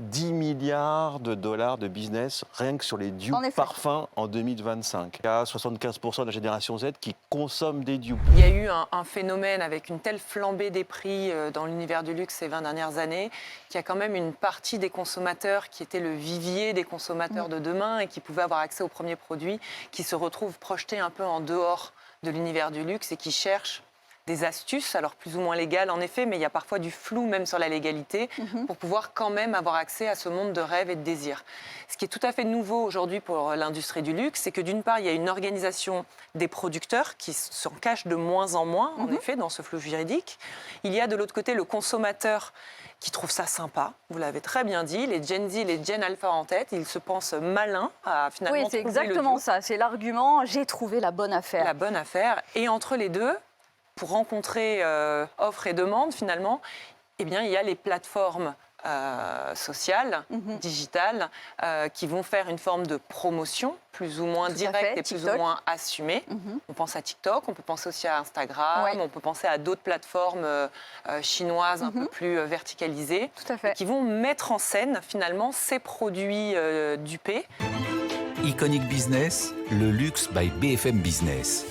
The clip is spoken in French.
10 milliards de dollars de business rien que sur les dupes En effet. parfums en 2025. Il y a 75% de la génération Z qui consomme des dupes. Il y a eu un phénomène avec une telle flambée des prix dans l'univers du luxe ces 20 dernières années qu'il y a quand même une partie des consommateurs qui était le vivier des consommateurs de demain et qui pouvaient avoir accès aux premiers produits qui se retrouvent projetés un peu en dehors de l'univers du luxe et qui cherchent des astuces, alors plus ou moins légales en effet, mais il y a parfois du flou même sur la légalité pour pouvoir quand même avoir accès à ce monde de rêve et de désir. Ce qui est tout à fait nouveau aujourd'hui pour l'industrie du luxe, c'est que d'une part, il y a une organisation des producteurs qui s'en cache de moins en moins, en effet, dans ce flou juridique. Il y a de l'autre côté le consommateur qui trouve ça sympa, vous l'avez très bien dit, les Gen Z, les Gen Alpha en tête, ils se pensent malins à finalement Oui, c'est trouver le exactement duo. ça. C'est l'argument, j'ai trouvé la bonne affaire. La bonne affaire. Et entre les deux, pour rencontrer offre et demande, finalement, eh bien, il y a les plateformes sociales, digitales, qui vont faire une forme de promotion, plus ou moins Tout à directe fait, et plus ou TikTok. moins assumée. On pense à TikTok, on peut penser aussi à Instagram, Ouais. on peut penser à d'autres plateformes chinoises un peu plus verticalisées, Tout à fait. qui vont mettre en scène, finalement, ces produits dupés. Iconic Business, le luxe by BFM Business.